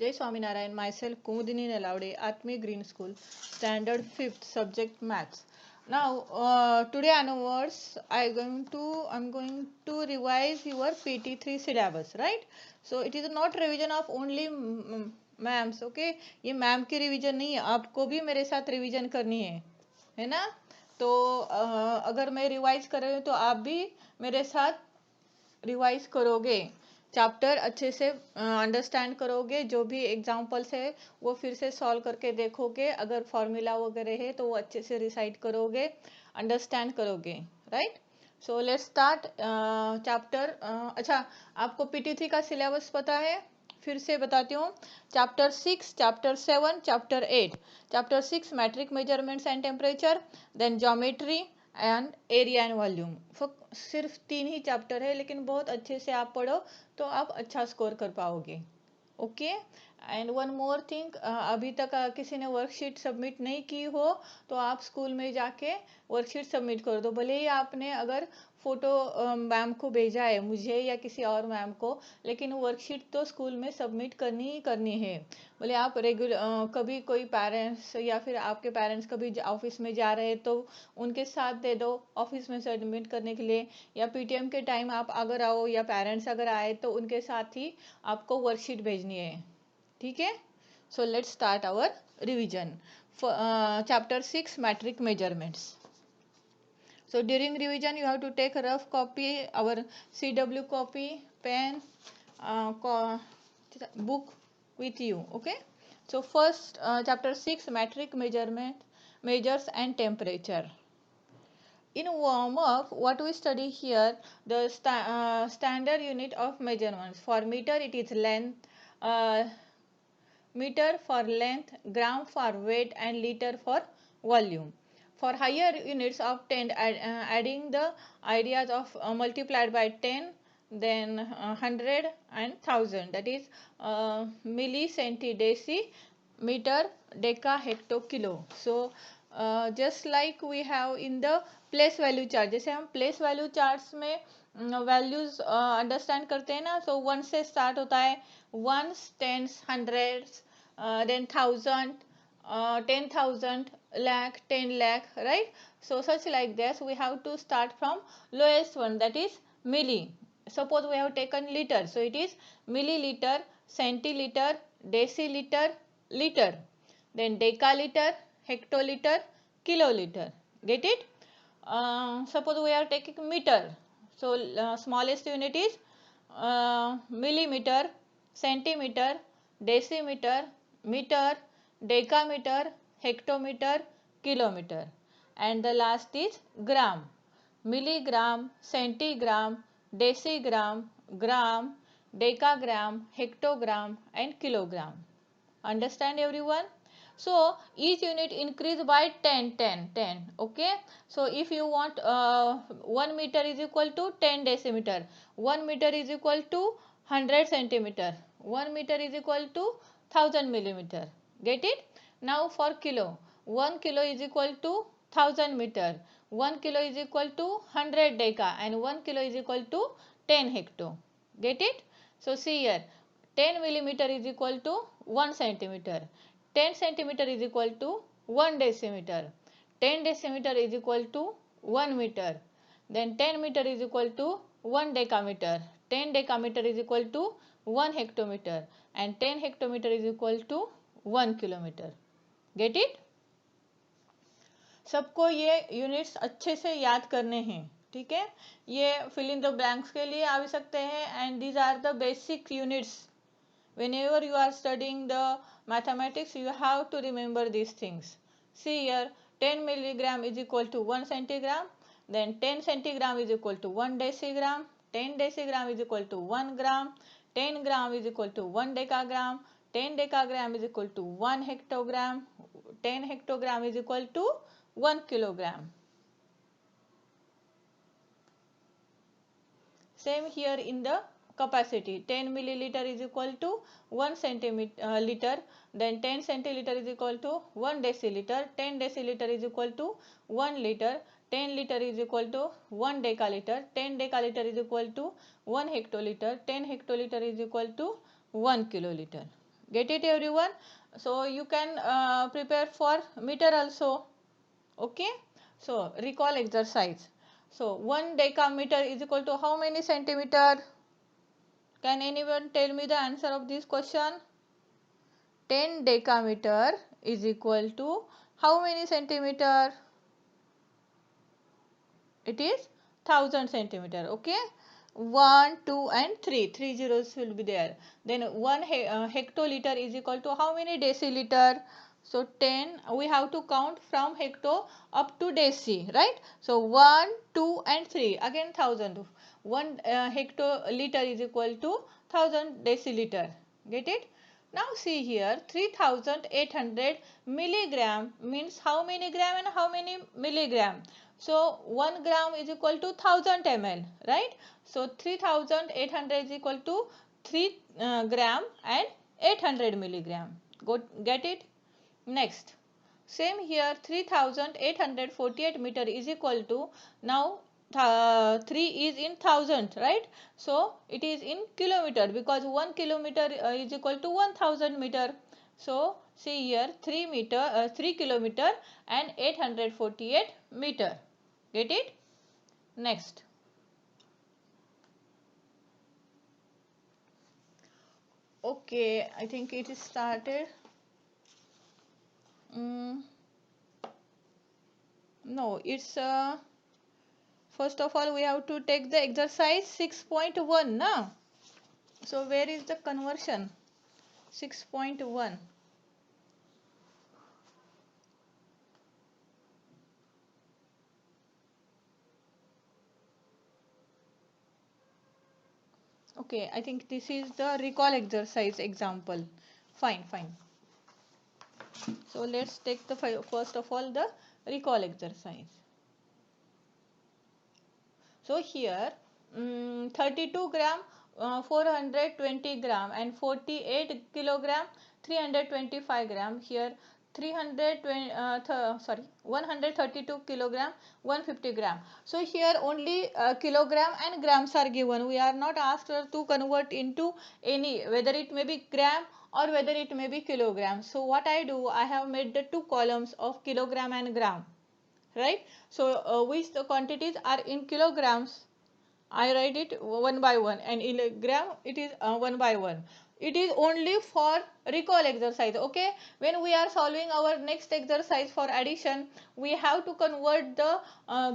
Jai Swaminarayan, myself Kumudini Nalaude, Atmi Green School, Standard 5th, subject Maths. Now, today onwards, I'm going to revise your PT3 syllabus, right? So it is not revision of only ma'am's, okay ये ma'am की revision नहीं है, आपको भी मेरे साथ revision करनी है ना? तो अगर मैं रिवाइज कर रही हूँ तो आप भी मेरे साथ रिवाइज करोगे, चैप्टर अच्छे से अंडरस्टैंड करोगे, जो भी एग्जाम्पल्स है वो फिर से सॉल्व करके देखोगे, अगर फॉर्मूला वगैरह है तो वो अच्छे से रिसाइट करोगे, अंडरस्टैंड करोगे, right? So let's start chapter. अच्छा, आपको PT3 का सिलेबस पता है? फिर से बताती हूँ, chapter 6, chapter 7, chapter 8। Chapter 6 metric measurements and temperature, then geometry and area and volume. सिर्फ 3 ही चैप्टर है, लेकिन बहुत अच्छे से आप पढ़ो तो आप अच्छा स्कोर कर पाओगे, okay? And one more thing, अभी तक किसी ने वर्कशीट सबमिट नहीं की हो तो आप स्कूल में जाके वर्कशीट सबमिट कर दो, भले ही आपने अगर फोटो मैम को भेजा है, मुझे या किसी और मैम को, लेकिन वर्कशीट तो स्कूल में सबमिट करनी ही करनी है। बोले आप कभी कोई पेरेंट्स या फिर आपके पेरेंट्स कभी ऑफिस में जा रहे हैं तो उनके साथ दे दो ऑफिस में सबमिट करने के लिए, या PTM के टाइम आप अगर आओ या पेरेंट्स अगर आए तो उनके साथ ही आपको वर्कशीट भेजनी है, ठीक है? So let's start our revision. Chapter 6 metric measurements. So during revision you have to take a rough copy, our CW copy, pen, book with you, okay? So first chapter 6 metric measurement, measures and temperature. In warm up, what we study here, the standard unit of measurements. For meter it is length, meter for length, gram for weight and liter for volume. For higher units of 10, adding the ideas of multiplied by 10, then 100 and 1000, that is milli, centi, deci, meter, deca, hecto, kilo. So just like we have in the place value chart, जैसे हम place value charts में values understand करते हैं ना, सो 1 से start होता है, 1s, 10s, 100s, then 1000, 10,000, lakh, 10 lakh, right? So such like this we have to start from lowest one, that is milli. Suppose we have taken liter, so it is milliliter, centiliter, deciliter, liter, then decaliter, hectoliter, kiloliter. Get it? Suppose we are taking meter, so smallest unit is millimeter, centimeter, decimeter, meter, decameter, hectometer, kilometer, and the last is gram, milligram, centigram, decigram, gram, decagram, hectogram and kilogram. Understand everyone? So each unit increase by 10, 10, 10, okay? So if you want 1 meter is equal to 10 decimeter, 1 meter is equal to 100 centimeter, 1 meter is equal to 1000 millimeter. Get it? Now for kilo, 1 kilo is equal to 1000 meter, 1 kilo is equal to 100 deca and 1 kilo is equal to 10 hecto. Get it? So see here, 10 millimeter is equal to 1 centimeter, 10 centimeter is equal to 1 decimeter, 10 decimeter is equal to 1 meter, then 10 meter is equal to 1 decameter, 10 decameter is equal to 1 hectometer and 10 hectometer is equal to 1 kilometer. Get it? सबको ये units अच्छे से याद करने हैं, ठीक है? ये फिल इन द ब्लैंक्स के लिए आ भी सकते हैं, and these are the basic units. Whenever you are studying the mathematics, you have to remember these things. See here, 10 milligram is equal to 1 centigram, then 10 centigram is equal to 1 decigram, 10 decigram is equal to 1 gram, 10 gram is equal to 1 decagram, 10 decagram is equal to 1 hectogram, 10 hectogram is equal to 1 kilogram. Same here in the capacity, 10 milliliter is equal to 1 centimeter liter, then 10 centiliter is equal to 1 deciliter, 10 deciliter is equal to 1 liter, 10 liter is equal to 1 decaliter, 10 decaliter is equal to 1 hectoliter, 10 hectoliter is equal to 1 kiloliter. Get it everyone? So you can prepare for meter also. Okay, so recall exercise. So 1 decameter is equal to how many centimeter? Can anyone tell me the answer of this question? 10 decameter is equal to how many centimeter? It is 1000 centimeter. Okay, 1, 2 and 3, 3 zeros will be there. Then 1 hectoliter is equal to how many deciliter? So 10, we have to count from hecto up to deci, right? So 1, 2 and 3, again 1000. 1 hectoliter is equal to 1000 deciliter. Get it? Now see here, 3800 milligram means how many gram and how many milligram? So 1 gram is equal to 1000 ml, right? So 3800 is equal to 3 gram and 800 milligram. Get it? Next, same here, 3848 meter is equal to, now 3 is in thousand, right? So it is in kilometer, because 1 kilometer is equal to 1000 meter. So see here, 3 kilometer and 848 meter. Get it? Next. Okay, I think it is started. No, it's first of all we have to take the exercise 6.1 now. So where is the conversion? 6.1. Okay, I think this is the recall exercise example. Fine, fine. So let's take the first of all the recall exercise. So here 32 gram, 420 gram and 48 kilogram, 325 gram. Here 132 kilogram, 150 gram. So here only kilogram and grams are given. We are not asked to convert into any, whether it may be gram or whether it may be kilogram. So what I do, I have made the two columns of kilogram and gram, right? So which the quantities are in kilograms, I write it one by one, and in a gram it is one by one. It is only for recall exercise. Okay, when we are solving our next exercise for addition, we have to convert the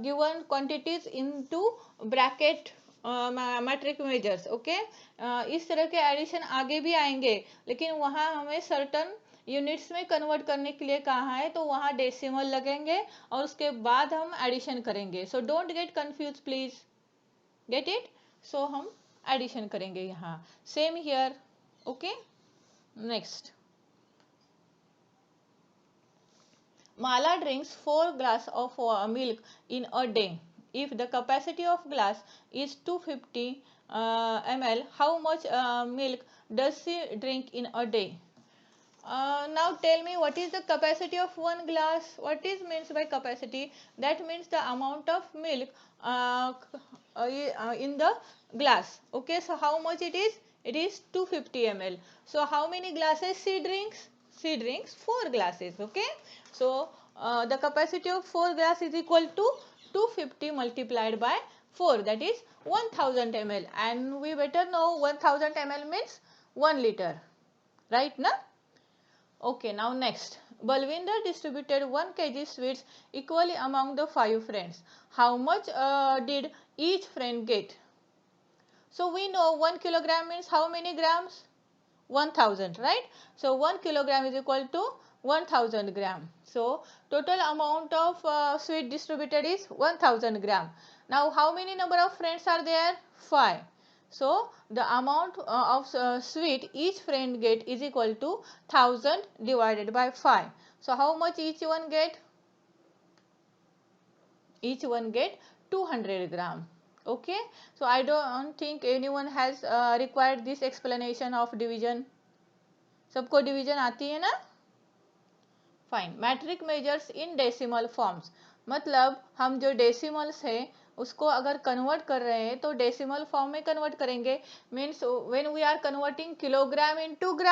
given quantities into bracket metric measures. Okay, इस तरह के addition आगे भी आएंगे, लेकिन वहाँ हमें certain units में कन्वर्ट करने के लिए कहा है, तो वहाँ डेसिमल लगेंगे और उसके बाद हम एडिशन करेंगे. So don't get confuse please. Get it? So हम एडिशन करेंगे यहाँ. Same here. Okay, next. Mala drinks 4 glass of milk in a day. If the capacity of glass is 250 ml, how much milk does she drink in a day? Now tell me, what is the capacity of one glass? What is means by capacity? That means the amount of milk in the glass. Okay, so how much it is? It is 250 ml. So how many glasses she drinks? She drinks 4 glasses. Okay, so the capacity of 4 glass is equal to 250 multiplied by 4, that is 1000 ml, and we better know 1000 ml means 1 liter, right? Na? Okay, now next. Balwinder distributed 1 kg sweets equally among the 5 friends. How much did each friend get? So we know 1 kilogram means how many grams? 1000, right? So 1 kilogram is equal to 1000 gram. So total amount of sweet distributed is 1000 gram. Now how many number of friends are there? 5. So the amount of sweet each friend get is equal to 1000 divided by 5. So how much each one get? Each one get 200 gram. Okay, so I don't think anyone has required this explanation of division. सबको division आती है ना? Fine. Metric measures in decimal forms, मतलब हम जो decimals है उसको अगर कन्वर्ट कर रहे हैं तो डेसिमल फॉर्म में कन्वर्ट करेंगे. Means when we are converting kilogram into gram.